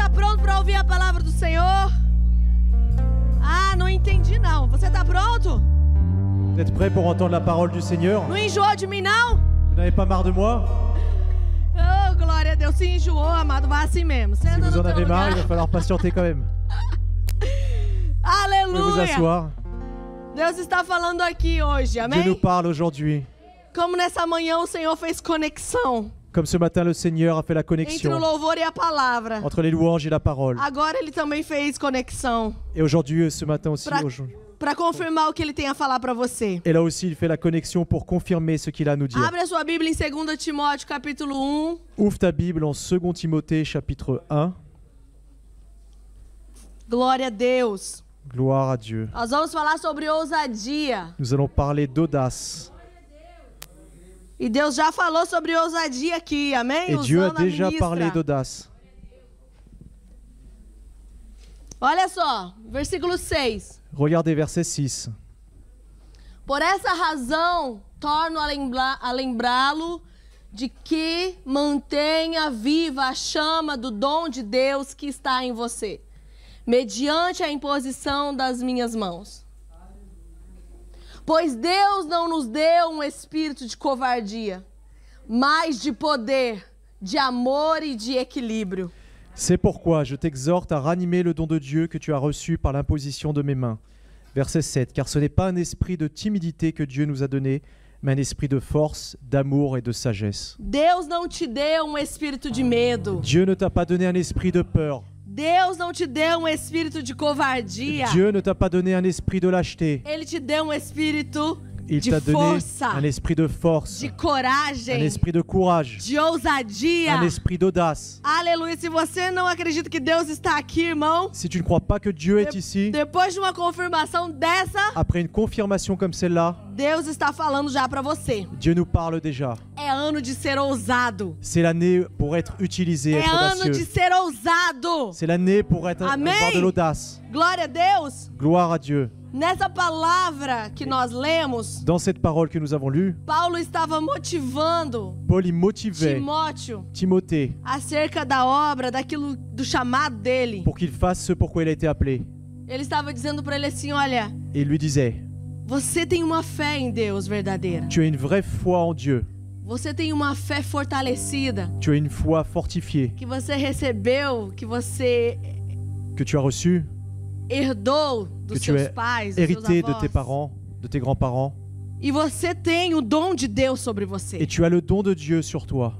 está pronto para ouvir a palavra do Senhor? Ah, não entendi não. Você está pronto? Vous êtes prêts pour entendre la parole du Seigneur? Não enjoou de mim não? Vous n'avez pas marre de moi? Oh, glória a Deus. Se enjoou, amado, vai assim mesmo. Si Senta vous no en teu avez marre, lugar. il va falloir patienter quand même. Vous pouvez vous Aleluia. asseoir. Deus está falando aqui hoje, Dieu nous amém? parle aujourd'hui. Como nessa manhã o Senhor fez conexão Comme ce matin, le Seigneur a fait la entre o connexion louvor e a palavra. entre les louanges et la parole. Agora Ele também fez conexão Et aujourd'hui, ce matin aussi, para confirmar o que Ele tem a falar para você. et là aussi, il fait la connexion pour confirmer ce qu'il a à nous dire. Abre a sua Bíblia em 2 Timóteo, capítulo 1. Ouvre ta Bible en 2 Timothée, chapitre 1. Glória a Deus. Gloire à Dieu. Nós vamos falar sobre ousadia. Nous allons parler d'audace. E Deus já falou sobre ousadia aqui, amém? Et Dieu a Usando a déjà ministra. parlé d'audace. Olha só, versículo 6. Regardez verset 6. Por essa razão, torno a lembrá-lo de que mantenha viva a chama do dom de Deus que está em você, mediante a imposição das minhas mãos. Pois Deus não nos deu um espírito de covardia, mas de poder, de amor e de equilíbrio. C'est pourquoi je t'exhorte à ranimer le don de Dieu que tu as reçu par l'imposition de mes mains. Verset 7. Car ce n'est pas un esprit de timidité que Dieu nous a donné, mais un esprit de force, d'amour et de sagesse. Deus não te deu um espírito de medo. Dieu ne t'a pas donné un esprit de peur. Deus não te deu um espírito de covardia. Dieu ne t'a pas donné un esprit de lâcheté. Ele te deu um espírito Il de t'a donné força, un esprit de force, de un coragem, esprit de courage, de ousadia. un esprit d'audace. Aleluia. Se você não acredita que Deus está aqui, irmão, Si tu ne crois pas que Dieu est ici, depois de uma confirmação dessa, après une confirmation comme celle-là, Deus está falando já para você. Dieu nous parle déjà. É ano de ser ousado. C'est l'année pour être utilisé, É être ano de audacieux. ser ousado. C'est l'année pour être, Amen. avoir de l'audace. Glória a Deus. Gloire à Dieu. Nessa palavra que nós lemos, Dans cette parole que nous avons lue, Paulo estava motivando Paul y motivait Timóteo Timothée acerca da obra, daquilo, do chamado dele. pour qu'il fasse ce pourquoi il a été appelé. Ele estava dizendo para ele assim, olha, Et il lui disait, você tem uma fé em Deus verdadeira. tu as une vraie foi en Dieu, Você tem uma fé fortalecida, tu as une foi fortifiée que você recebeu, que você que tu as reçue, herdou dos que tu seus as pais, dos seus hérité de avós. tes parents, de tes grands-parents, E você tem o dom de Deus sobre et você. tu as le don de Dieu sur toi.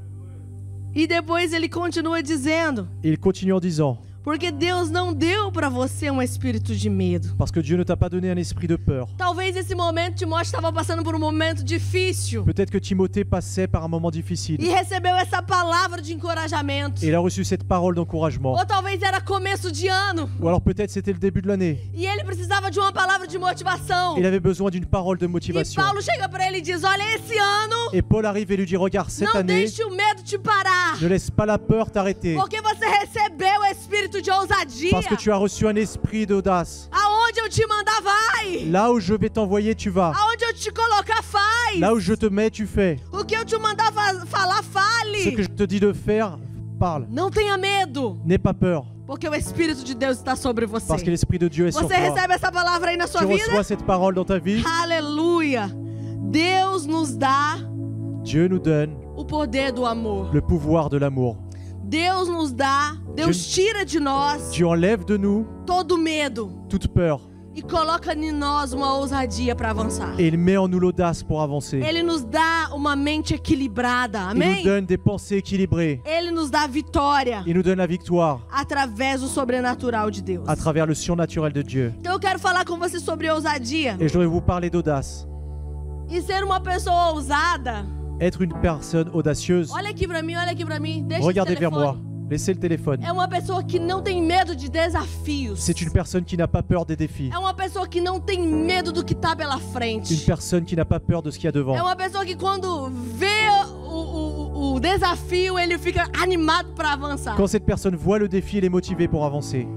E depois ele continua dizendo, Et il continue en disant, porque Deus não deu para você um espírito de medo. parce que Dieu ne t'a pas donné un esprit de peur. Talvez esse momento Timóteo estava passando por um momento difícil Peut-être que Timothée passait par un moment difficile. e recebeu essa palavra de encorajamento. Et il a reçu cette parole d'encouragement. Ou talvez era começo de ano Ou alors peut-être c'était le début de l'année. e ele precisava de uma palavra de motivação. Il avait besoin d'une parole de E motivation. Paulo chega para ele e diz, olha, esse ano Et Paul arrive et lui dit, regarde, cette não année, deixe o medo te parar, ne laisse pas la peur t'arrêter. porque você recebeu o espírito de ousadia. Parce que tu as reçu un esprit d'audace. Aonde eu te mandar, vai. Là où je vais t'envoyer, tu vas. Aonde eu te colocar, faz. Là où je te mets, tu fais. O que eu te mandar falar, Ce que fale. je te dis de faire, parle. Não tenha medo, N'aie pas peur. porque o Espírito de Deus está sobre você. Parce que l'Esprit de Dieu est sur Você toi. recebe essa palavra aí na sua Tu vida? reçois cette parole dans ta vie. Aleluia. Deus nos dá Dieu nous donne o poder do amor. le pouvoir de l'amour. Deus nos dá, Deus tira de nós Dieu enlève de nous todo medo toute peur. e coloca em nós uma ousadia para avançar. Et il met en nous l'audace pour avancer. Ele nos dá uma mente equilibrada, Il nous amém? donne des pensées équilibrées. Ele nos dá vitória Il nous donne la victoire através do sobrenatural de Deus. à travers le surnaturel de Dieu. Então eu quero falar com você sobre ousadia. Et je voudrais vous parler d'audace. E ser uma pessoa ousada. Être une personne audacieuse. Olha aqui pra mim, olha aqui pra mim. Deixa Regardez esse vers moi. telefone. Laissez le téléphone. É uma pessoa que não tem medo de desafios. C'est une personne qui n'a pas peur des défis. É uma pessoa que não tem medo do que tá pela Une frente. personne qui n'a pas peur de ce qu'il y a devant. É uma pessoa que quando vê o desafio, ele fica animado pra avançar. Quand cette personne voit le défi, elle est motivée pour avancer.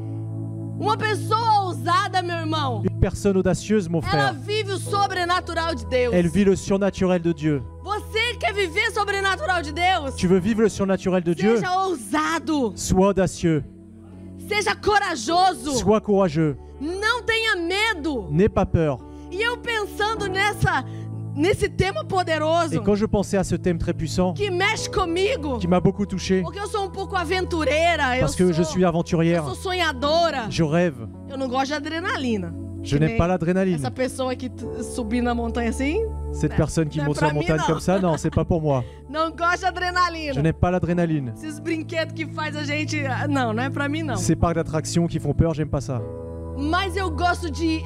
Uma pessoa ousada, meu irmão, Une personne audacieuse, mon ela frère, vive o sobrenatural de Deus. elle vit le surnaturel de Dieu. Você quer viver o sobrenatural de Deus? Tu veux vivre le surnaturel de Dieu? Seja ousado. Sois audacieux. Seja corajoso. Sois courageux. Não tenha medo. N'aie pas peur. E eu pensando nesse tema poderoso, Et quand je pensais à ce thème très puissant, que mexe comigo, qui m'a beaucoup touché, porque eu sou um pouco aventureira, parce que je suis eu aventurière, sou sonhadora, je rêve, eu não gosto de adrenalina. je Que n'aime nem pas l'adrénaline. Essa pessoa que subir na montanha assim, Cette personne qui c'est monte pas sur la montagne mine, comme ça, non, c'est pas pour moi. não gosta de Je adrenalina. n'aime pas l'adrénaline. Esses brinquedos que faz a gente, não é pra mim não. Ces parcs d'attractions qui font peur, j'aime pas ça. Mas eu gosto de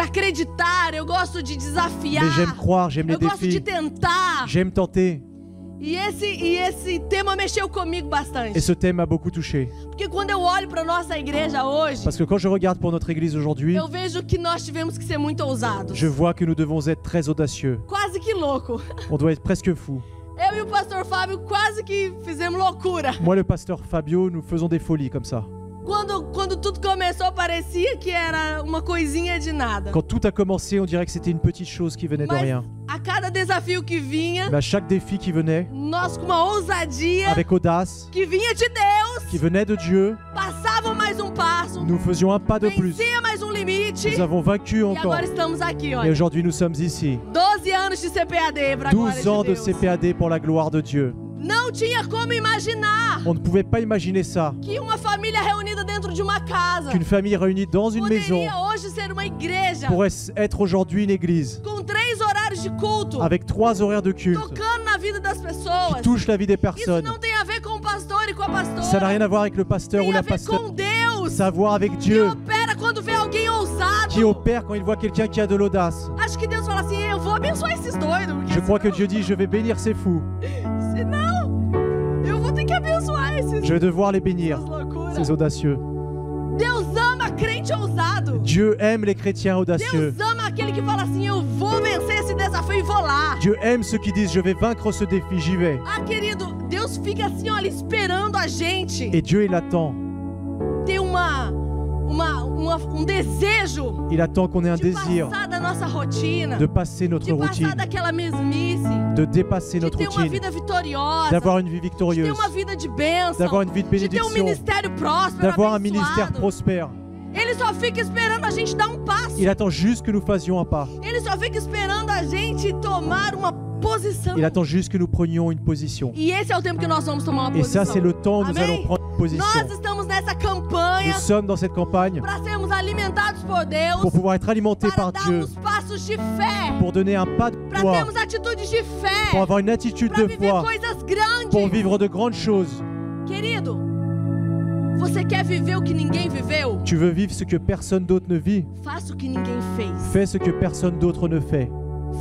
acreditar, eu gosto de desafiar. Mais j'aime croire, j'aime les Eu gosto de défis, tentar. j'aime tenter. E esse tema mexeu comigo bastante. Et ce thème m'a beaucoup touché. Porque quando eu olho para nossa igreja hoje, Parce que quand je regarde pour notre église aujourd'hui, eu vejo que nós tivemos que ser muito ousados. je vois que nous devons être très audacieux. Quase que louco. On doit être presque fou. Eu e o pastor Fábio quase que fizemos loucura. Moi, le pasteur Fabio, nous faisons des folies comme ça. Quando tudo começou, parecia que era uma coisinha de nada. Quand tout a commencé, on dirait que c'était une petite chose qui venait de Mas rien. a cada desafio que vinha, Mais à chaque défi qui venait, nós com uma ousadia avec audace, que vinha de Deus, qui venait de Dieu, passavam mais um passo, nous faisions un pas de plus. vencia mais um limite. Nous avons vaincu E encore. agora estamos aqui, Et olha. aujourd'hui, nous sommes ici. 12 anos de CPAD para a glória 12 ans de de Deus. CPAD pour la gloire de Dieu. Não tinha como imaginar On ne pouvait pas imaginer ça. que uma família reunida dentro de uma casa Qu'une famille réunie dans une maison poderia hoje ser uma igreja pourrait être aujourd'hui une église com 3 horários de culto, avec 3 horaires de culte tocando na vida das qui pessoas. touchent la vie des Isso personnes. não tem a ver com o pastor e com a pastora. Ça n'a rien à voir avec le pasteur Tem ou a la ver pasteur. com Deus, Ça a à voir avec que Dieu opera quando vê alguém ousado. qui opère quand il voit quelqu'un qui a de l'audace. Acho que Deus fala assim, eu vou abençoar esses doidos, porque Je crois que Dieu dit, je vais bénir ces fous. senão eu vou ter que abençoar esses Je vais devoir les bénir, essas loucuras. ces audacieux. Deus ama crente ousado. Dieu aime les chrétiens audacieux. Deus ama aquele que fala assim, eu vou vencer esse desafio e vou lá. Dieu aime ceux qui disent, je vais vaincre ce défi, j'y vais. Ah, querido, Deus fica assim, olha, esperando a gente Et Dieu, il attend. ter desejo Il attend qu'on ait un de désir passar da nossa rotina, de passer notre de passar routine, daquela mesmice, de dépasser de notre ter uma routine, vida vitoriosa, d'avoir une vie de ter victorieuse, uma vida de bênção, d'avoir une vie de de ter um bénédiction, ministério próspero, d'avoir un abençoado. ministère prospère. Ele só fica esperando a gente dar um passo. Il attend juste que nous fassions un pas. Ele só fica esperando a gente tomar uma posição. Il attend juste que nous prenions une position. E esse é o tempo que nós vamos tomar uma Et posição. ça, c'est le temps où nous Amém? allons prendre une position. Nós estamos nessa campanha Nous sommes dans cette campagne para sermos alimentados por Deus, pour pouvoir être alimentés para par Dieu, darmos passos de fé, pour donner un pas de para foi, termos atitudes de fé, pour avoir une attitude para de viver foi, coisas grandes. pour vivre de grandes choses. Querido, você quer viver o que ninguém viveu? Tu veux vivre ce que personne d'autre ne vit? Faça o que ninguém fez. Fais ce que personne d'autre ne fait.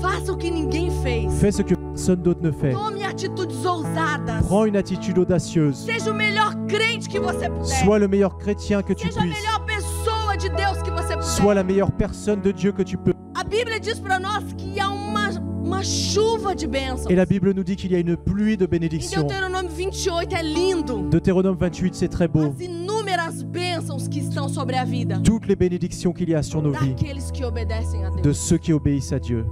Faça o que ninguém fez. Fais ce que personne d'autre ne fait. Tome atitudes ousadas. Prends une attitude audacieuse. Seja o melhor crente que você puder. Sois le meilleur chrétien que tu Seja a puisses. melhor pessoa de Deus que você puder. Sois la meilleure personne de Dieu que tu peux. A Bíblia diz para nós que há uma chuva de bênçãos. Et la Bible nous dit qu'il y a une pluie de Em bénédictions. Deuteronômio 28 é lindo. Deutéronome 28, c'est très beau. As inúmeras bênçãos que estão sobre a vida Toutes les bénédictions qu'il y a sur nos vies, daqueles que obedecem a Deus. de ceux qui obéissent à Dieu.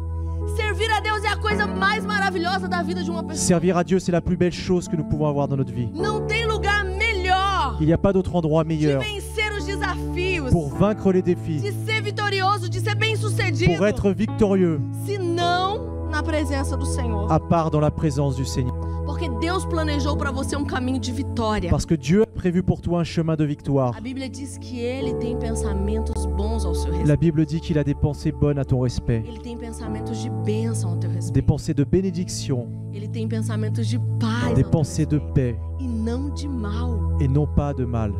Servir a Deus é a coisa mais maravilhosa da vida de uma pessoa. Servir à Dieu, c'est la plus belle chose que nous pouvons avoir dans notre vie. Não tem lugar melhor Il n'y a pas d'autre endroit de meilleur vencer os desafios, pour vaincre les défis, de ser vitorioso, de ser bem-sucedido, pour être victorieux, senão na presença do Senhor. à part dans la présence du Seigneur. Porque Deus planejou para você um caminho de vitória. Parce que Dieu a prévu pour toi un chemin de victoire. A Bíblia diz que Ele tem pensamentos bons ao seu La respeito. Bible dit qu'il a des pensées bonnes à ton respect, Ele tem pensamentos de bênção ao teu des respeito. pensées de bénédiction, Ele tem pensamentos de paz des ao teu pensées de respeito. paix E não de mal. et non pas de mal.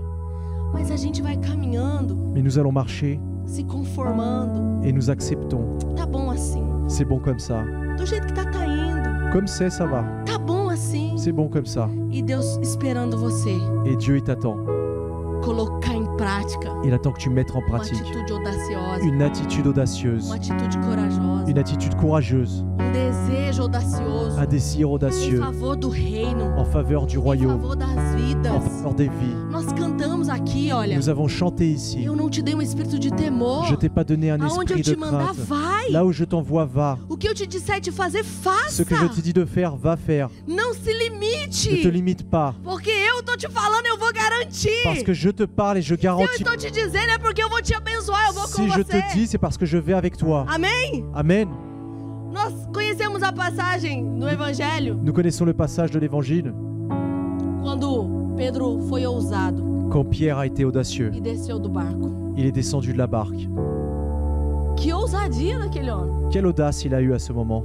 Mas a gente vai caminhando, Mais nous allons marcher se conformando. et nous acceptons. Tá bom assim. C'est bon comme ça. Do jeito que tá indo. Comme c'est, ça va. Tá bom assim. C'est bon comme ça. E Deus esperando você Et Dieu, il t'attend. colocar em prática Il attend que tu mettes en uma pratique atitude audaciosa, une attitude audacieuse, uma atitude corajosa, une attitude courageuse, desejo audacioso un désir em audacieux favor do reino, en faveur du em royaume, favor das vidas. en faveur des vies. Nós cantamos aqui, olha. Nous avons chanté ici. Eu não te dei um espírito de temor. Je t'ai pas donné un Aonde eu esprit te de mandar, crainte. vai. Là où je t'envoie, va. O que eu te disser de fazer, faça. Ce que je te dis de faire, va faire. Não se limite. Ne te limite pas. Porque eu tô te falando, eu vou garantir. Parce que je te parle et je Se eu garantis. estou te dizendo, é porque eu vou te abençoar, eu vou com Si je você. te dis, c'est parce que je vais avec toi. Amém? Amen. Nós conhecemos a passagem no Evangelho Nous connaissons le passage de l'Évangile quando Pedro foi ousado quand Pierre a été audacieux. e desceu do barco. Il est descendu de la barque. Que ousadia daquele homem. Quelle audace il a eu à ce moment.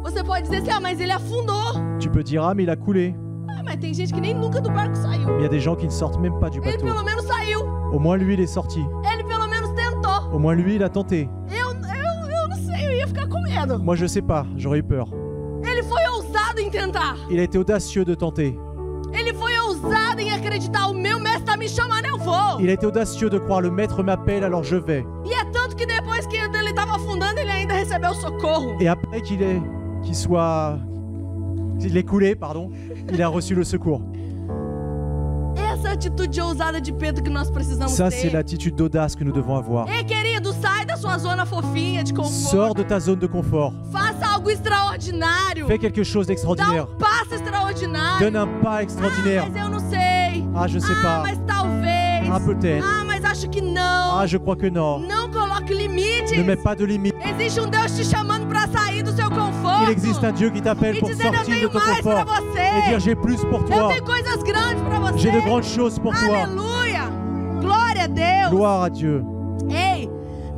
Você pode dizer assim, ah, mas ele afundou. Tu peux dire, ah mais il a coulé. Ah, mas tem gente que nem nunca do barco saiu. Mais il y a des gens qui ne sortent même pas du Ele bateau. pelo menos saiu. Au moins lui, il est sorti. Ele pelo menos tentou. Au moins lui, il a tenté. Eu não sei, eu ia ficar com medo. Moi, je sais pas, j'aurais eu peur. Ele foi ousado em tentar. Il a été audacieux de tenter. Ele foi ousado em acreditar, o meu mestre tá me chamando, eu vou. Il a été audacieux de croire, le maître m'appelle, alors je vais. E é tanto que depois que ele tava afundando, ele ainda recebeu socorro. Et après qu'il est coulé, pardon, il a reçu le secours. Essa atitude ousada de Pedro que nós precisamos Ça, c'est ter. l'attitude d'audace que nous devons avoir. Ei, querido, sai da sua zona fofinha de conforto. Sors de ta zone de confort. Faça algo extraordinário. Fais quelque chose Dá d'extraordinaire. passo extraordinário. Donne un pas Ah, extraordinaire. mas eu não sei. Ah, je sais Ah, pas. mas talvez. Ah, peut-être. Ah, mas acho que não. Ah, je crois que non. Não coloque limites. Ne mets pas de limite. Existe um Deus te chamando para sair do seu conforto. Il existe un Dieu qui t'appelle E pour dizendo, eu sortir de tenho ton mais para confort você. et dire j'ai plus pour Eu toi. tenho coisas grandes para você. J'ai de grandes choses pour toi. Aleluia. Glória a Deus. Gloire à Dieu. Ei,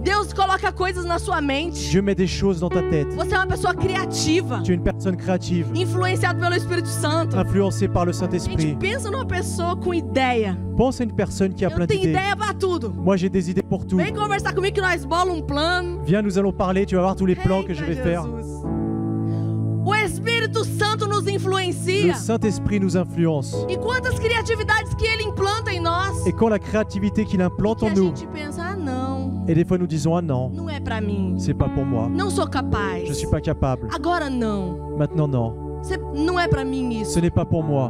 Deus coloca coisas na sua mente. Dieu met des choses dans ta tête. Você é uma pessoa criativa, Tu es une personne créative, influenciado pelo Espírito Santo. influencée par le Gente, Saint-Esprit. pensa numa pessoa com ideia. Pense à une personne qui a Eu plein tenho d'idées. ideia pra tudo. Moi, j'ai des idées pour tout. Vem conversar comigo que nós bola um plano. Viens, nous allons parler. Tu vas voir tous les plans que Eita, je vais faire. Jesus. O Espírito Santo nos Le influencia. Saint-Esprit nous influence. E quantas criatividades que Ele implanta em nós. Et quand la créativité qu'il implante Que en a nous, gente pensa, ah não, et des fois nous disons ah non, não é pra mim. c'est pas pour moi. Não sou capaz. Je suis pas capable. Agora não. Maintenant non, Não é pra mim isso. ce n'est pas pour moi.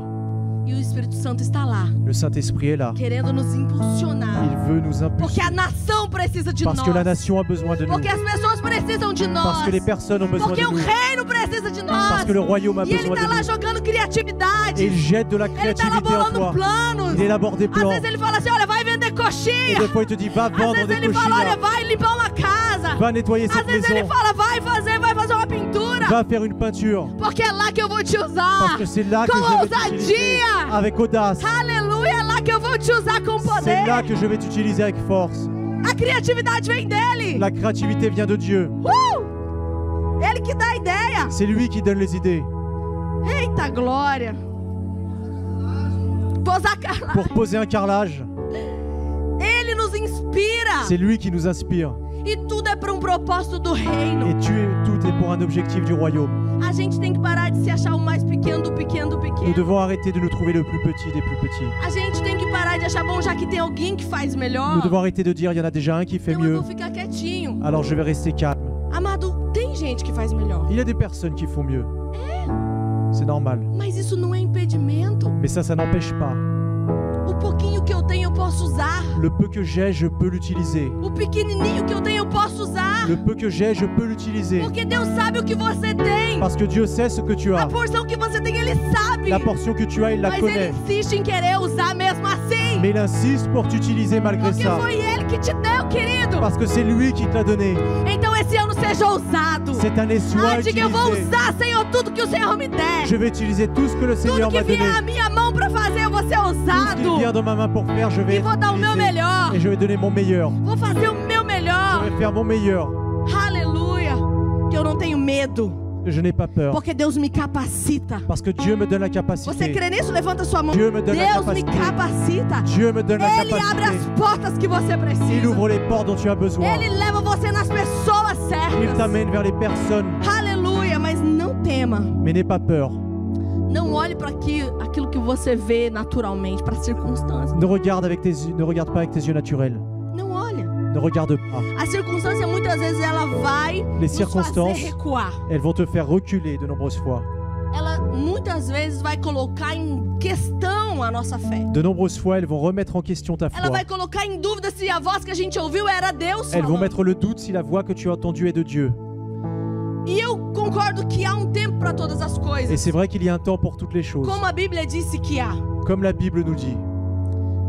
E o Espírito Santo está lá, Le Saint-Esprit est là. querendo nos impulsionar. Il veut nous Porque impulser. a nação precisa de Parce nós. que la nation a besoin de nous. Porque as pessoas precisam de nós. Parce que les personnes ont besoin Porque de o nous. reino precisa de nós. Parce que le royaume a E ele besoin tá de lá nous. jogando Et criatividade. il jette de la Ele tá créativité en elaborando toi. planos. Il élabore des Às plans. vezes ele fala assim, olha, vai vender Et coxinha. des fois il te dit va Às vendre vezes des ele fala, olha, cochillas. vai limpar uma casa. Va nettoyer Às cette vezes ele maison. fala, vai fazer uma pintura. Va faire une peinture. Porque é lá que eu vou te Parce usar. que c'est là que Com je vais t'utiliser. ousadia. Avec audace. Aleluia, é lá que eu vou te usar com C'est là poder. que je vais t'utiliser avec force. A criatividade vem dele. La créativité vient de Dieu. Ele que dá a ideia. C'est lui qui donne les idées. Eita glória. Posar carla. Pour poser un carrelage, Ele nos inspira. c'est lui qui nous inspire. E tudo é para um propósito do reino. Et tout est pour un objectif du royaume. A gente tem que parar de se achar o mais pequeno do pequeno do Nous pequeno. devons arrêter de nous trouver le plus petit des plus petits. A gente tem que parar de achar, bom, já que tem alguém que faz melhor, Nous devons arrêter de dire il y en a déjà un qui fait então eu mieux, vou ficar quietinho. alors je vais rester calme. Amado, tem gente que faz melhor. Il y a des personnes qui font mieux. C'est normal. Mas isso não é impedimento. Mais ça n'empêche pas. O pouquinho que eu tenho eu posso usar. Le peu que j'ai, je peux l'utiliser. O pequenininho que eu tenho eu posso usar. Le peu que j'ai, je peux l'utiliser. Porque Deus sabe o que você tem. Parce que Dieu sait ce que tu A as. porção que você tem, Ele sabe. La portion que tu as, il la Mas connaît. Ele insiste em querer usar mesmo assim. Mais il insiste pour t'utiliser malgré Porque ça. foi Ele que te deu, querido. Parce que c'est lui qui te l'a donné. Então esse ano seja ousado. Cette année, sois Ah, diga, eu vou utilisé. usar, Senhor, tudo que o Senhor me der. Je vais utiliser tout ce que le Seigneur Tudo que m'a donné. vier à minha mão pra fazer, eu vou ser Tout ce qui ousado. vient dans ma main pour faire, je vais E vou dar o meu utiliser. melhor. Et je vais donner mon meilleur. Vou fazer o meu Je melhor. vais faire mon meilleur. Aleluia. Que eu não tenho medo. Je n'ai pas peur. Porque Deus me capacita. Parce que Dieu me donne la Você capacité. crê nisso? Levanta sua mão. Dieu me donne la Deus me capacité. capacita. Dieu me donne la Ele abre capacité. as portas que você Il precisa. ouvre les portes dont tu as besoin. Ele leva você nas pessoas Il certas. t'amène vers les personnes. Aleluia. Mas não tema. Mais n'aie pas peur. Não olhe para aquilo que você vê naturalmente, para as circunstâncias. Ne regarde pas avec tes yeux naturels. Não olha. Ne regarde pas. A circunstância muitas vezes ela vai Les nos fazer circonstances, recuar. elles vont te faire reculer de nombreuses fois. muitas vezes vai colocar em questão a nossa fé. De nombreuses fois, elles vont remettre en question ta Ela foi. vai colocar em dúvida se a voz que a gente ouviu era Deus Elles vont falando. mettre le doute si la voix que tu as entendue est de Dieu. E eu concordo que há um tempo para todas as Et coisas. c'est vrai qu'il y a un temps pour toutes les choses. Como a Bíblia disse que há. Comme la Bible nous dit,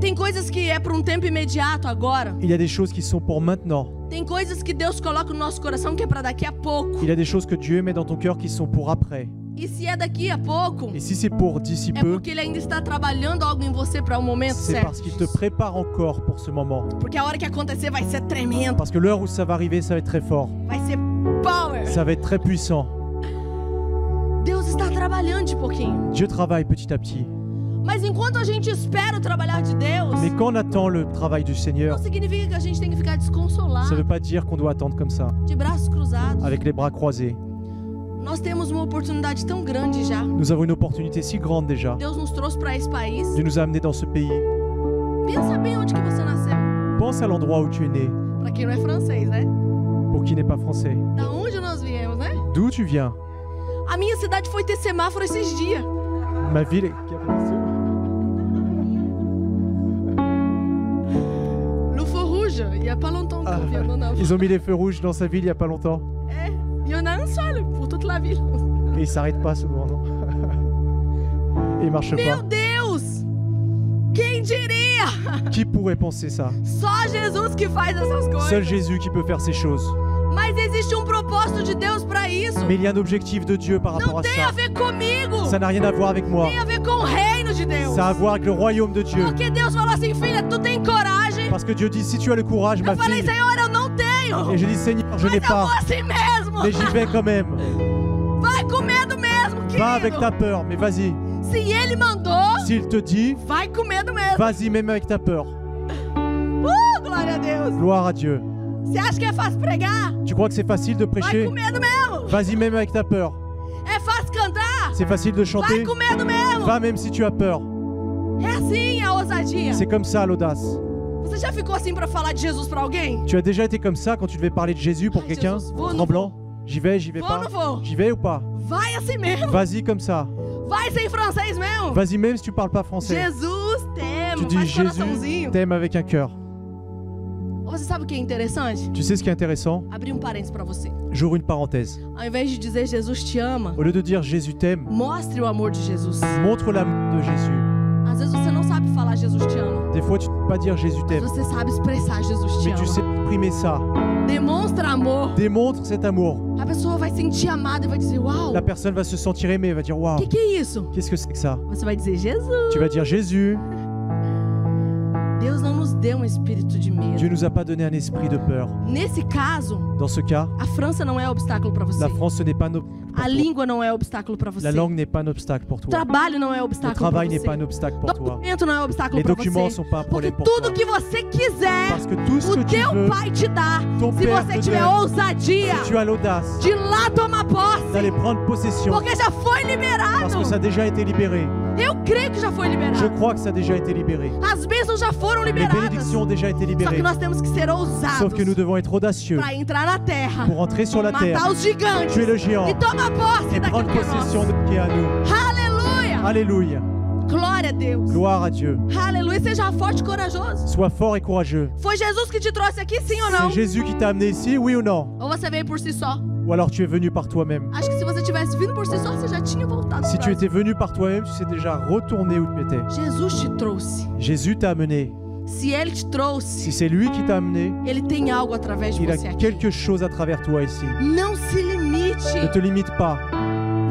Tem coisas que é para um tempo imediato agora. il y a des choses qui sont pour maintenant. Tem coisas que Deus coloca no nosso coração que é para daqui a pouco. Il y a des choses que Dieu met dans ton cœur qui sont pour après. E se é daqui a pouco, Et si c'est pour d'ici é peu, porque Ele ainda está trabalhando algo em você para o momento c'est certo. parce qu'il te prépare encore pour ce moment. Porque a hora que acontecer vai ser tremendo, Parce que l'heure où ça va arriver, ça va être très fort. vai ser power. Ça va être très puissant. Deus está trabalhando de pouquinho. Dieu travaille petit à petit. Mas enquanto a gente espera o trabalhar de Deus, Mais quand on attend le travail du Seigneur, não significa que a gente tem que ficar desconsolado, ça ne veut pas dire qu'on doit attendre comme ça, de braços cruzados. avec les bras croisés. Nós temos uma oportunidade tão grande já. Nous avons une opportunité si grande déjà. Deus nos trouxe para esse país. Dieu nous a amenés dans ce pays. Pensa bem onde que você nasceu. Pense à l'endroit où tu es né, Para quem não é francês, né? pour qui n'est pas français. Da onde nós viemos, né? D'où tu viens? A minha cidade foi ter semáforo esses dias. Ma ville. No feu rouge. Il y a pas longtemps que Ah, eu vi, não. ils ont mis les feux rouges dans sa ville il n'y a pas longtemps. É. Il y en a un seul pour toute la ville. Et ils s'arrêtent pas souvent, non? Et ils marchent Meu pas. Deus! Quem diria? Qui pourrait penser ça? Só Jesus que faz essas coisas. Seul Jésus qui peut faire ces choses. Mas existe um propósito de Deus para isso. Mais il y a un objectif de Dieu par rapport Não à tem a ça. ver comigo. Ça n'a rien à voir avec moi. Tem a ver com o reino de Deus. Ça a à voir avec le royaume de Dieu. Porque Deus falou assim, filha, tu tem coragem? Parce que Dieu dit, si tu as le courage, ma Eu falei, fille. Senhor, eu não tenho. Et je dis, Seigneur, je Mas n'ai eu vou pas. assim mesmo. Mais j'y vais quand même. Vai com medo mesmo, querido. Va avec ta peur, mais vas-y. Se ele mandou, S'il te dit, vai com medo mesmo. vas-y même avec ta peur. Glória a Deus. Gloire à Dieu. Você acha que é fácil pregar? Tu crois que c'est facile de Vai prêcher? com medo mesmo. Vas-y même avec ta peur. É fácil cantar? C'est facile de Vai chanter? com medo mesmo. Va même si tu as peur. É assim a ousadia. C'est comme ça l'audace. Você já ficou assim pra falar de Jesus pra alguém? Tu as déjà été comme ça quand tu devais parler de Jésus pour Ai, quelqu'un? Jesus, vou ou não Tremblant? J'y vais Vou ou pas? não vou? J'y vais ou pas? Vai assim mesmo. Vas-y comme ça. Vai sem francês mesmo. Vas-y même si tu parles pas français. Jesus Tu t'aime. dis Faz Jésus coraçãozinho. t'aime avec un cœur. Você sabe o que é interessante? Tu sais ce qui est intéressant? Abrir um parênteses pra você. J'ouvre une parenthèse. Ao invés de dizer Jesus te ama, Au lieu de dire Jésus t'aime, mostre o amor de Jesus. montre l'amour de Jésus. Às vezes você não sabe falar Jesus te ama, Des fois tu ne peux pas dire Jésus mas t'aime, você sabe expressar Jesus te mais tu ama. sais exprimer ça. Demonstra amor. Démontre cet amour. A pessoa vai sentir amada e vai dizer, uau, La personne va se sentir aimée, va dire o waouh, que é isso? qu'est-ce que c'est que ça? Você vai dizer, Jesus. Tu vas dire Jésus. Deus não nos deu um espírito de medo. Dieu nous a pas donné un esprit de peur. Nesse caso, Dans ce cas, a França não é obstáculo para você. la France ce n'est pas no- pour A toi. língua não é obstáculo para você. La langue n'est pas un obstacle pour O toi. trabalho não é Le obstáculo para travail n'est você. pas un obstacle pour toi. Documento não é obstáculo Les para documents ne você. sont pas un Porque problème pour tudo toi. que você quiser, Parce que tout ce o que tu teu veux, pai te dá. ton Se Père você te tiver donne. ousadia Tu as l'audace de lá tomar posse, d'aller prendre possession porque já foi parce liberado. que ça a déjà été libéré. Eu creio que já foi Je liberado. crois que ça a déjà été libéré. As bênçãos já foram Les liberadas. bénédictions ont déjà été Só que libérées. nós temos que ser ousados Sauf que nous devons être audacieux para entrar na terra, pour entrer sur la terre, matar os gigantes tuer le géant e tomar posse et daquilo prendre que é nosso. possession de ce qui est à nous. Aleluia! Alléluia. Glória a Deus. Gloire à Dieu. Aleluia. Seja forte e corajoso. Sois fort et courageux. Foi Jesus que te trouxe aqui, sim ou não? C'est Jésus qui t'a amené ici, oui ou non? Ou você veio por si só? Ou alors tu es venu par toi-même? Acho que se você tivesse vindo por si só, você já tinha voltado. Si tu atrás. étais venu par toi-même, tu sais déjà retourné où tu étais. Jesus te trouxe. Jésus t'a amené. Se ele te Si trouxe, c'est lui qui t'a amené, ele tem algo através de il a você aqui. quelque chose à travers toi ici. Não se limite. Ne te limite pas.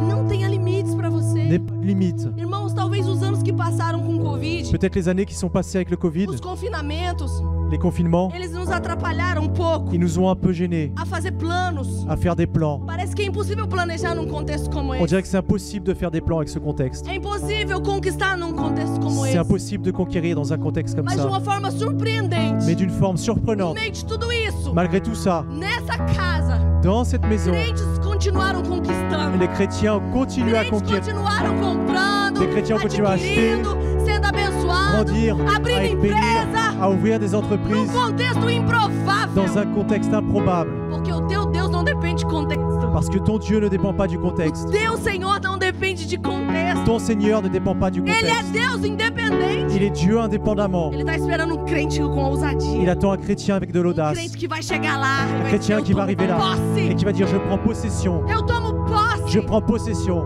Não tenha limites para você. N'aie pas de limite. Irmãos, talvez os anos que passaram com o Covid, Peut-être les années qui sont passées avec le Covid, os confinamentos, les confinements, eles nos atrapalharam um pouco ils nous ont un peu gênés a fazer planos. à faire des plans. Parece que é impossível planejar num contexto como On esse. dirait que c'est impossible de faire des plans avec ce contexte. É impossível conquistar num contexto como C'est esse. impossible de conquérir dans un contexte comme Mas de ça. uma forma surpreendente. Mais d'une forme No surprenante. meio de tudo isso, Malgré tout ça, nessa casa, dans cette maison, crentes continuaram conquistando. les chrétiens continuent à Crentes conquérir, continuaram comprando, Les chrétiens continuent à adquirindo, sendo abençoados, grandir, à abrindo être bénis, empresa, à ouvrir des num entreprises contexto improvável. dans un contexte improbable. Porque o teu Deus não depende de contexto. Parce que ton Dieu ne dépend pas du O contexte. teu Senhor não depende de contexto. Ton Seigneur ne dépend pas du Ele é contexte. Deus independente. Il est Dieu indépendamment. Ele tá esperando um crente com Il ousadia. attend un chrétien avec de Um l'audace. crente que vai chegar lá e vai Chrétien dizer, qui eu va tomo arriver là et posse. qui va dire je prends possession. Eu tomo posse. Je prends possession.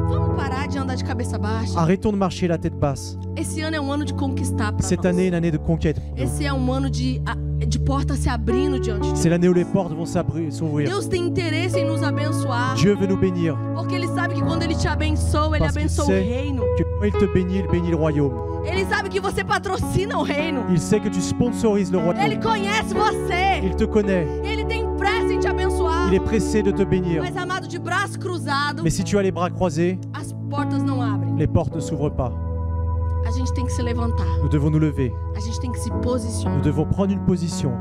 Vamos parar de andar de cabeça baixa. Arrêtons de marcher la tête basse. Esse ano é um ano de conquistar para Cette année est une année de conquête. pour nous. Esse é um ano de portas se abrindo diante de C'est l'année où les portes vont s'ouvrir. Deus tem interesse em nos abençoar. Dieu veut nous bénir. Porque Ele sabe que quando Ele te abençoa, Ele Parce qu'il abençoa o sait reino. que quand il te bénit, il bénit le royaume. Ele sabe que você patrocina o reino. Il sait que tu sponsorises le Ele royaume. conhece você. Il te connaît. Ele tem pressa em te abençoar. Il est pressé de te bénir. Mas, amado, de braço cruzado, Mais si tu as les bras croisés, as portas não abrem. les portes ne s'ouvrent pas. A gente tem que se levantar. Nous devons nous lever. A gente tem que se Nous posicionar. devons prendre une position.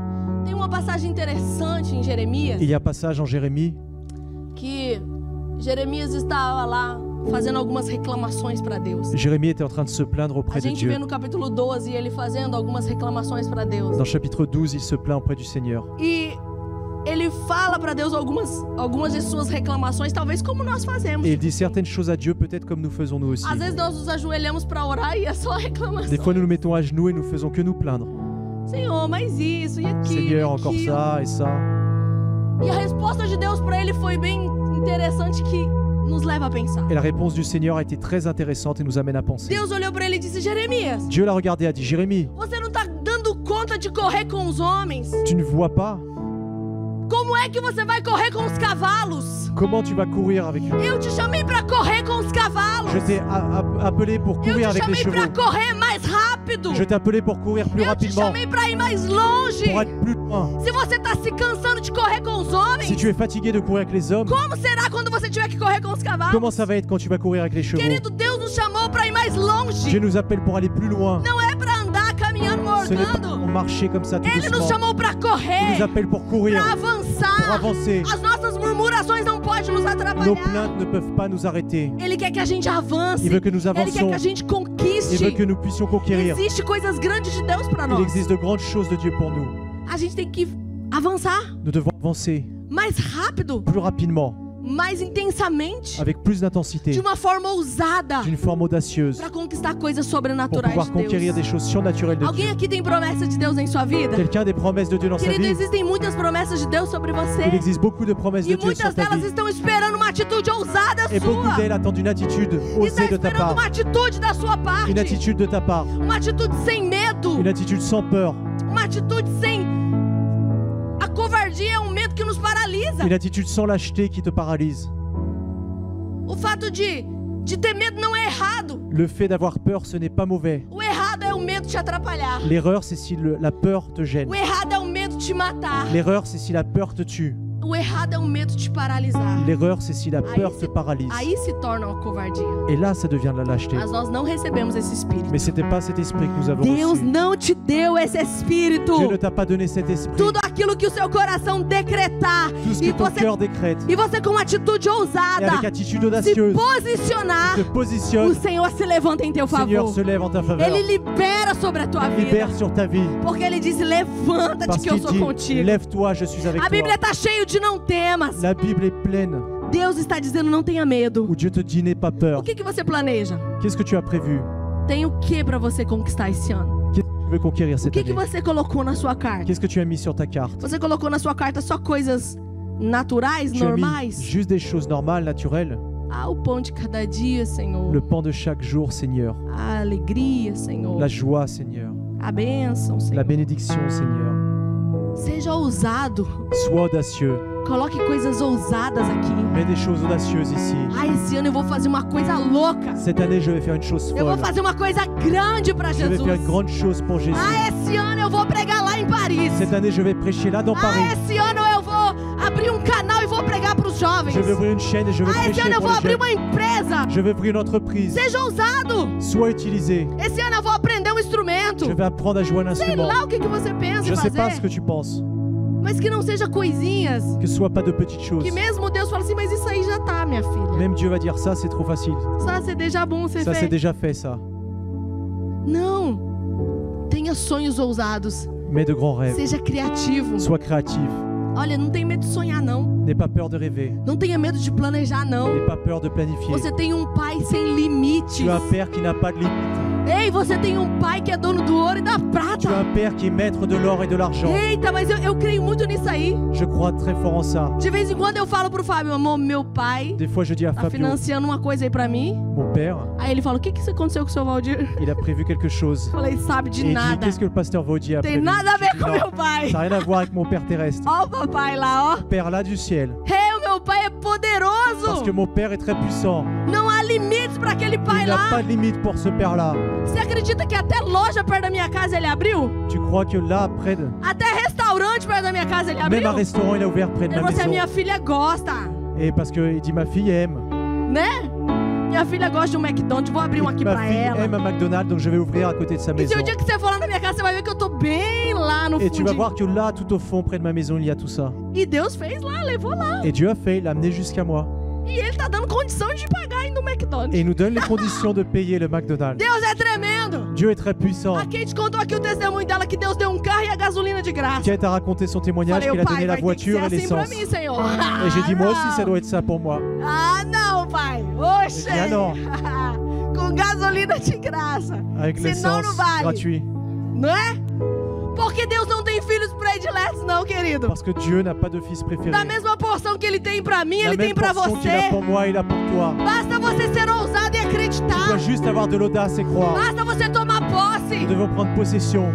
Tem uma passagem interessante em Jeremias, Il y a un passage en Jérémie que Jeremias estava lá fazendo algumas reclamações para Deus. Jérémie était en train de se plaindre A auprès de gente vê Dieu. no capítulo 12 ele fazendo algumas reclamações para Deus. Dans le chapitre 12, il se plaint auprès du Seigneur. E ele fala para Deus algumas de suas reclamações, talvez como nós fazemos. Et il dit certaines choses à Dieu, peut-être comme nous faisons nous aussi. Às vezes nós nos ajoelhamos para orar e é só reclamação. Des fois, nous nous mettons à genoux et nous faisons que nous plaindre. Senhor, mas isso e aquilo. Seigneur, e encore aquilo. ça et ça. E a resposta de Deus para ele foi bem interessante, que nos leva a pensar. Et la réponse du Seigneur a été très intéressante et nous amène à penser. Deus olhou para ele e disse: Jeremias, Dieu l'a regardé et a dit, Jérémie, você não está dando conta de correr com os homens. tu ne vois pas Como é que você vai correr com os cavalos? comment tu vas courir avec eux. Eu te chamei para correr com os cavalos. Je t'ai appelé pour Eu courir te avec les chamei para chevaux. correr mais rápido. Je t'ai appelé pour courir plus Eu te rapidement, chamei para ir mais longe. pour être plus loin. Se você está se cansando de correr com os homens, Si tu es fatigué de courir avec les hommes, como será quando você tiver que correr com os cavalos? comment ça va être quand tu vas courir avec les chevaux? Querido, Deus nos chamou para ir mais Dieu longe. nous appelle pour aller plus loin. Não é para andar caminhando, Ce n'est pas morgando. pour marcher comme ça tout Ele nos doucement. chamou para Il nous correr, appelle pour courir, para pour avançar. avancer. As nossas murmurações não podem nos Nos atrapalhar. plaintes ne peuvent pas nous arrêter. Ele quer que a gente avance. Il veut que nous Ele quer avancions. que a gente Il conquiste. veut que nous puissions conquérir. Existe coisas grandes de Deus para Il nós. existe de grandes choses de Dieu pour nous. A gente tem que avançar Nous devons avancer mais rápido, plus rapidement, mais intensamente, avec plus d'intensité, de uma forma ousada, d'une forme audacieuse, para conquistar coisas pour sobrenaturais pouvoir de conquérir des Deus. choses surnaturelles de Alguém Dieu. aqui tem promessa de Deus em sua vida? Quelqu'un a des promesses de Dieu dans sa Querido, vie? existem muitas promessas de Deus sobre Il você. existe beaucoup de promesses de E Dieu sur muitas ta delas vie. estão esperando uma atitude ousada Et beaucoup sua. d'elles attendent une attitude Está osée de ta esperando part. uma atitude da sua parte. Une attitude de ta part. Uma atitude sem medo. Une attitude sans peur. Uma atitude sem... A covardia é um medo que nos paralisa. Une attitude sans lâcheté qui te paralyse. O fato de ter medo não é errado. Le fait d'avoir peur, ce n'est pas mauvais. O errado é o medo de te atrapalhar. L'erreur, c'est si la peur te gêne. O errado é o medo de te matar. L'erreur, c'est si la peur te tue. O errado é o medo de te paralisar. L'erreur, c'est si la peur te paralyse. Aí se torna uma covardia. Et là, ça devient de la lâcheté. Mas nós não recebemos esse espírito. Mais c'était pas cet esprit que nous avons Deus reçu. não te deu esse espírito. Dieu ne t'a pas donné cet esprit. Tudo aquilo que o seu coração decretar Tout ce e que ton você, cœur décrète. e você com uma atitude Et ousada avec attitude se audacieuse, posicionar, te o positionne, Senhor se levanta em teu le Seigneur favor. se lève en ta faveur. Ele libera sobre a tua vida. Libère sur ta vie. Porque ele diz: levanta-te Parce que eu qu'il sou dit, contigo. lève-toi, je suis avec A Bíblia toi. está cheio de não temas. La Bible est pleine Deus está dizendo: não tenha medo. où Dieu te dit n'aie pas O peur. que você planeja? Qu'est-ce que tu as prévu? Tem o que para você conquistar esse ano? Qu'est-ce que tu veux conquérir O cette que année? você colocou na sua carta? Qu'est-ce que tu as mis sur ta carte? Você colocou na sua carta só coisas naturais, Tu as mis normais? juste des choses normales, naturelles. Ah, o pão de cada dia, Senhor. Le pain de chaque jour, Seigneur. A alegria, Senhor. La joie, Seigneur. A bênção, La Senhor. bénédiction, Seigneur. Seja ousado. Sois audacieux. Coloque coisas ousadas aqui. Mets des choses audacieuses ici. Ah, esse ano eu vou fazer uma coisa louca. Cette année, je vais faire une chose Eu vou folle. fazer uma coisa grande para Je vais Jesus. faire une grande chose pour Jésus. Ah, esse ano eu vou pregar lá em Paris. Cette année, je vais prêcher là dans Ah, Paris. esse ano eu vou abrir um canal e vou pregar para os jovens. Je vais ouvrir une chaîne et je vais Ah, esse prêcher ano eu pour vou les abrir jeunes. uma empresa. Je vais ouvrir une entreprise. Seja ousado. Sois utilisé. Esse ano eu vou aprender um instrumento. Je vais apprendre à jouer un Sei instrument. lá o que você pensa Je em ne sais pas fazer. ce que tu penses. Mas que não seja coisinhas. Que ce soit pas de petites choses. Que mesmo Deus fala assim, mas isso aí já tá, minha filha. Même Dieu va dire ça, c'est trop facile. Ça, c'est déjà bon, c'est Ça, c'est fait. déjà fait, ça. Não. Tenha sonhos ousados. Mets de grands rêves. Seja criativo. Sois créatif. Olha, não tem medo de sonhar, não. N'aie pas peur de rêver. Não tenha medo de planejar, não. N'aie pas peur de planifier. Você tem um pai sem limites. Tu as un père qui n'a pas de limite. Ei, você tem um pai que é dono do ouro e da Tu prata. as un père qui est maître de l'or et de l'argent. Eita, mas eu creio muito nisso aí. Je crois très fort en ça. De vez em quando eu falo pro Fábio, amor, meu pai Des fois, je dis à tá Fabio, financiando uma coisa aí pra mim. mon père, Aí ele fala, o que aconteceu com o seu Valdir? il a prévu quelque chose. Eu falei, sabe de Et il dit, nada. qu'est-ce que le pasteur Vaudi a Tem prévu? nada a ver Je dis, com non, meu pai. ça n'a rien à voir avec mon père terrestre. Ó o papai lá, ó. Père là du ciel. Ei, o meu pai é Parce poderoso. que mon père est très puissant. Não há limites pra aquele pai Il n'y a lá. pas de limite pour ce père-là. Você acredita que até loja perto da minha casa ele abriu? Tu crois que là, près de... Até restaurante perto da minha casa ele abriu? Même un restaurant, il a ouvert près de Ele ma falou assim, a maison. minha filha gosta, Et parce qu'il dit, ma fille aime. né? Minha filha gosta de um McDonald's, vou abrir um aqui Ma pra fille ela. aime un McDonald's, donc je vais ouvrir à côté de sa E maison. se o dia que você for lá na minha casa, você vai ver que eu tô bem lá no Et tu vas fundo. voir que là, tout au fond, près de ma maison, il y a tout ça. E Deus fez lá, levou lá. Et Dieu a fait, il l'a amené jusqu'à moi. E ele tá dando condição de pagar ainda no Et McDonald's. il nous donne les conditions de payer le McDonald's. Deus é tremendo. Dieu est très puissant. A Kate contou aqui o testemunho dela que Deus deu um carro e a gasolina de graça. Kate a raconté son témoignage Falei, qu'il o a pai donné la vai ter que voiture ser et assim pra l'essence. mim, Senhor. Et j'ai dit, moi aussi, não. ça doit être ça pour moi. Ah, não, pai. Oxe. J'ai dit, ah, non. Com gasolina de graça. Avec Senão l'essence não vale. gratuite. Não é? Porque Deus não tem filhos prediletos, não, querido. Parce que Dieu n'a pas de fils préféré. Da mesma porção que ele tem pra mim, La ele tem même pra portion qu'il a você. pour moi, il a pour toi. Basta você ser ousado e Tu acreditar. dois juste avoir de l'audace et croire. Basta você tomar posse. Nous devons prendre possession.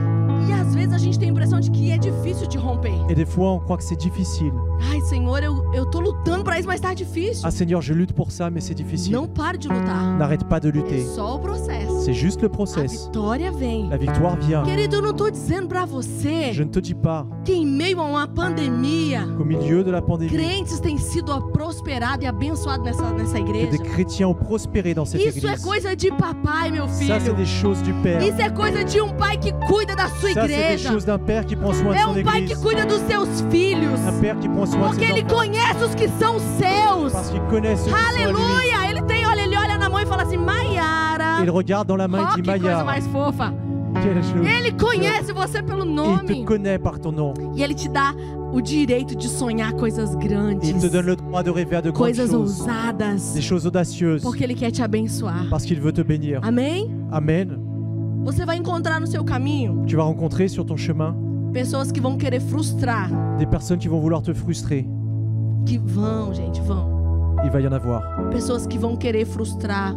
E às vezes a gente tem a impressão de que é difícil de romper. Et des fois, on croit que c'est difficile. Ai, Senhor, eu tô lutando pra isso, mas tá difícil. Ah Seigneur, je lutte pour ça, mais c'est difficile. Não pare de lutar. N'arrête pas de É lutter. só o processo. C'est juste le A process. vitória vem. La victoire vient. Querido, eu não tô dizendo pra você Je ne te dis pas que em meio a uma pandemia, qu'au milieu de la pandémie, crentes têm sido prosperados e abençoados nessa que igreja. des chrétiens ont prospéré dans cette Isso é église. coisa de papai, meu Ça, c'est filho. des choses du Père. Isso é coisa de um pai que cuida da sua Ça, c'est des igreja. choses d'un Père qui prend soin de É son um pai que église. cuida dos seus filhos. Un Père qui prend soin de Porque ses ele enfants. conhece os que são seus. Parce qu'il connaît ceux qui sont à lui. Aleluia! Ele olha na mão e fala assim, Maiara. Il regarde dans la main Oh, et dit, que coisa Maya, mais fofa. quelle chose. Ele conhece você pelo Et il nome. te connaît par ton nom. E ele te dá o direito de sonhar coisas Et grandes. il te donne le droit de rêver à de grandes Coisas choses. ousadas. Des choses audacieuses. Porque ele quer te abençoar. Parce qu'il veut te bénir. Amém? Amen. Você vai encontrar no seu caminho Tu vas rencontrer sur ton chemin pessoas que vão querer frustrar. des personnes qui vont vouloir te frustrer. Que vão, gente, vão. Il va y en avoir. Pessoas que vão querer frustrar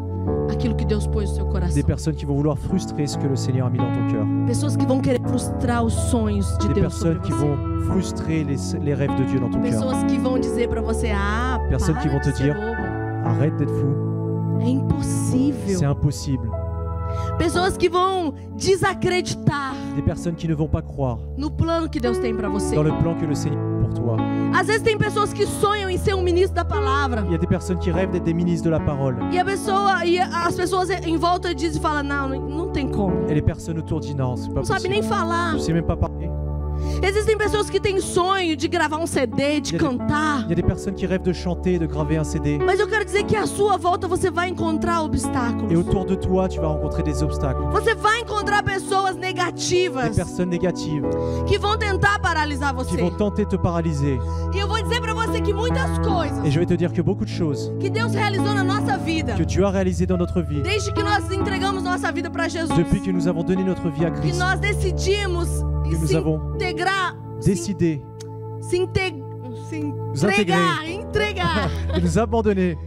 aquilo que Deus pôs no seu Des coração. personnes qui vont vouloir frustrer ce que le Seigneur a mis dans ton cœur. Pessoas que vão querer frustrar os sonhos de Des Deus sobre personnes qui você. vont frustrer les rêves de Dieu dans ton cœur. Pessoas que vão dizer pra você, ah, Personnes qui para vont te de ser dire, bobo. Arrête d'être fou. É impossível. C'est impossible. Pessoas que vão desacreditar Des personnes qui ne vont pas croire no plano que Deus tem pra você. dans le plan que le Seigneur a pour toi. Às vezes tem pessoas que sonham em ser um ministro da palavra. Il y a des personnes qui rêvent d'être des ministres de la parole. E as pessoas em volta dizem e falam, não tem como. Et les personnes autour disent non, c'est pas Não sabe possible. nem falar. Je sais même pas parler. Existem pessoas que têm sonho de gravar um CD, de E cantar. Il y a des personnes qui rêvent de chanter, de graver un CD. Mas eu quero dizer que à sua volta você vai encontrar Et obstáculos. autour de toi, tu vas rencontrer des obstacles. Você vai encontrar pessoas Des negativas personnes négatives que vão tentar paralisar qui você. vont tenter de te paralyser. E eu vou dizer pra você que muitas coisas Et je vais te dire que beaucoup de choses que Deus realizou na nossa vida, que Dieu a réalisées dans notre vie, desde que nós entregamos nossa vida para Jesus, depuis que nous avons donné notre vie à que Christ, nós decidimos que nous se avons integrar, décidé se entregar de nous abandonner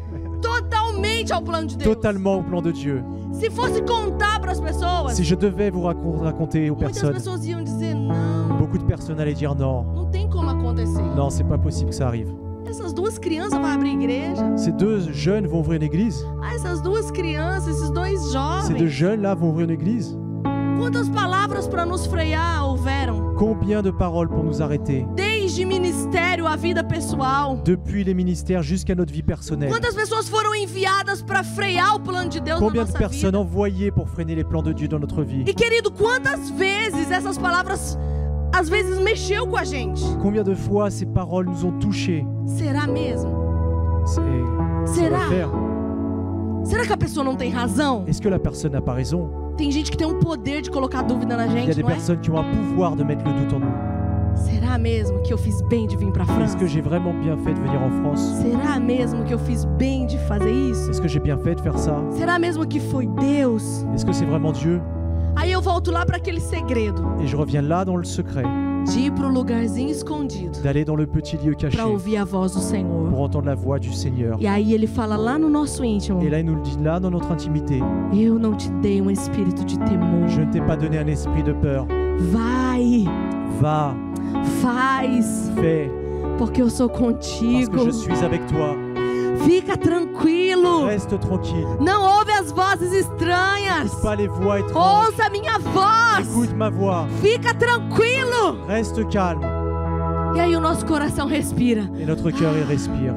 totalmente ao plano de Deus. totalement au plan de Dieu. Se fosse contar para as pessoas, Si je devais vous raconter aux muitas personnes, pessoas iam dizer não, beaucoup de personnes allaient dire non, não tem como acontecer. non, c'est pas possible que ça arrive. Essas duas crianças vão abrir igreja. Ces deux jeunes vont ouvrir une église. Ah, essas duas crianças, esses dois Ces deux jovens. jeunes-là vont ouvrir une église. Quantas palavras para nos frear houveram? Combien de paroles pour nous arrêter, Desde ministério à vida pessoal. depuis les ministères jusqu'à notre vie personnelle. Quantas pessoas foram enviadas para frear o plano de Deus Combien na de nossa personnes vida? envoyées pour freiner les plans de Dieu dans notre vie? E querido, quantas vezes essas palavras às vezes mexeu com a gente? Combien de fois ces paroles nous ont touchés? Será mesmo? Ça Será? va faire. Será que a pessoa não tem razão? Est-ce que la personne n'a pas raison? Tem gente que tem um poder de colocar dúvida na Il y a gente, des não é? personnes qui ont un pouvoir de mettre le doute en nous. Será mesmo que eu fiz bem de vir para a Est-ce França? que j'ai vraiment bien fait de venir en France? Será mesmo que eu fiz bem de fazer isso? Est-ce que j'ai bien fait de faire ça? Será mesmo que foi Deus? Est-ce que c'est vraiment Dieu? Aí eu volto lá para aquele segredo Et je reviens là dans le secret, de ir para o lugarzinho escondido d'aller dans le petit lieu caché para ouvir a voz do Senhor. pour entendre la voix du Seigneur. E aí ele fala lá no nosso íntimo: Et là, il nous le dit là dans notre intimité. eu não te dei um espírito de temor. Je ne t'ai pas donné un esprit de peur. Vai, Va, faz, fais, porque eu sou parce que contigo. je suis avec toi. Fica tranquilo. Reste tranquille. Não ouve as vozes estranhas. Pas les voix étranges. Ouça a minha voz. Écoute ma voix. Fica tranquilo. Reste calme. E aí o nosso coração respira. Et notre cœur, il respire.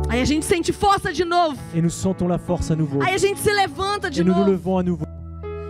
Aí a gente sente força de novo. Et nous sentons la force à nouveau. Aí a gente se levanta de Et nous nous novo. levons à nouveau.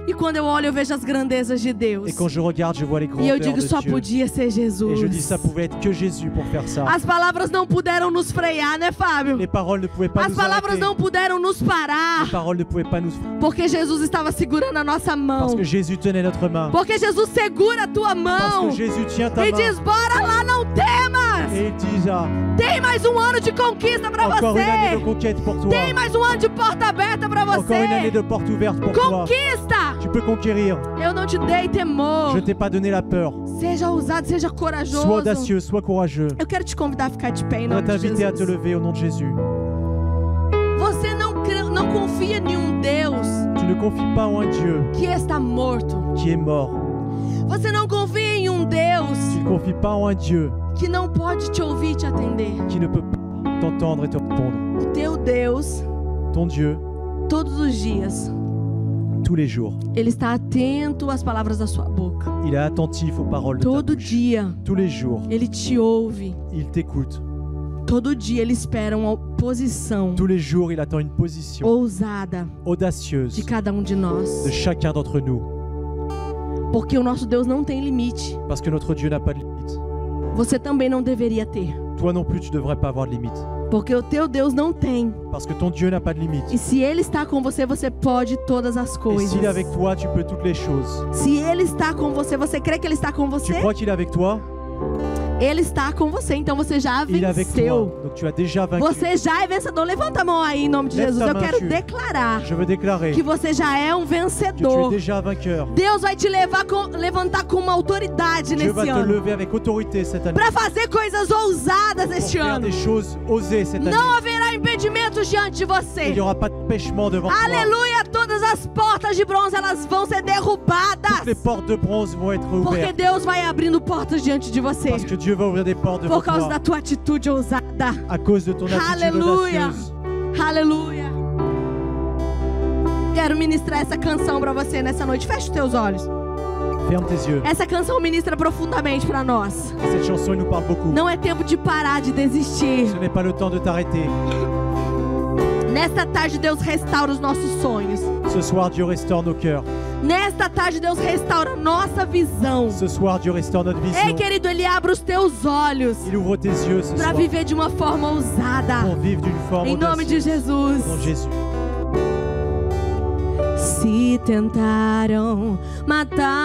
E quando eu olho, eu vejo as grandezas de Deus. Et quand je regarde, je vois les E eu grandeurs digo, de só Dieu. podia ser Et Jesus. je dis, ça pouvait être que Jésus pour faire ça. As palavras não puderam nos frear, né, Fábio? Les paroles ne pouvaient pas As nous palavras arrêter. não puderam nos parar. Les paroles ne pouvaient pas nous... Porque Jesus estava segurando a nossa mão. Parce que Jésus tenait notre main. Porque Jesus segura a tua Parce mão. que Jésus tient ta E main. diz, bora lá, não temas. Et il dit, ah, Tem mais um ano de conquista pra encore une année de você. conquête pour toi. Tem mais um ano de porta aberta pra Encore une année você. de porte ouverte pour toi. Conquista. Tu peux conquérir. Eu não te dei temor. Je t'ai pas donné la peur. Seja ousado, seja Sois corajoso. audacieux, sois courageux. Eu quero te convidar a ficar de pé em On nome va de t'inviter à te Jesus. lever au nom de Jésus. Você não confia em um Deus Tu ne confies pas en un Dieu que está morto. qui est mort. Você não confia em um Deus Tu ne confies pas en un Dieu que não pode te ouvir e te atender. qui ne peut pas t'entendre et te répondre. O teu Deus, Ton Dieu, todos os dias, tous les jours, Ele está atento às palavras da sua boca. il est attentif aux paroles de ta Todo bouche. dia, Tous les jours, Ele te ouve. il t'écoute. Todo dia, Ele espera uma posição Tous les jours, il attend une position ousada audacieuse de cada um de nós. de chacun d'entre nous. Porque o nosso Deus não tem limite. Parce que notre Dieu n'a pas de limite. Você também não deveria ter. Toi non plus, tu ne devrais pas avoir de limite. Porque o teu Deus não tem. Parce que ton Dieu n'a pas de limite. E se Ele está com você, você pode todas as Et coisas. s'il est avec toi, tu peux toutes les choses. Se Ele está com você, você crê que Ele está com Tu você? crois qu'il est avec toi? Ele está com você, então você já Il est avec venceu. toi. Donc tu as déjà vaincu. Você já é vencedor. Levanta a mão aí em nome de Lève Jesus. ta Eu main, quero tu- declarar Je veux déclarer que você já é um que tu es vencedor. déjà vainqueur. Deus vai te levantar com uma autoridade Dieu va nesse te ano lever avec autorité cette année para fazer coisas ousadas pour este faire ano. des choses osées cette année. Não haverá impedimentos diante de Il n'y você. aura pas d'empêchement devant toi. Aleluia! Todas as portas de bronze elas vão ser derrubadas. Toutes les portes de bronze vont être Porque ouvertes. Deus vai abrindo portas diante de você. Parce que Dieu va ouvrir des portes devant Por causa toi. da tua atitude ousada. À cause de ton attitude Aleluia. audacieuse. Aleluia. Quero ministrar essa canção para você nessa noite. Feche os teus olhos. Ferme tes yeux. Essa canção ministra profundamente para nós. Et cette chanson, elle nous parle beaucoup. Não é tempo de parar, de desistir. Ce n'est pas le temps de t'arrêter. Nesta tarde, Deus restaura os nossos sonhos. Ce soir, Dieu restaure nos cœurs. Nesta tarde, Deus restaura a nossa visão. Ce soir, Dieu restaure notre Ei, vision. querido, Ele abre os teus olhos Il ouvre tes yeux ce para soir viver de uma forma ousada. pour vivre d'une forme Em nome de audacieuse. Jesus. Au nom de Jésus. Se tentaram matar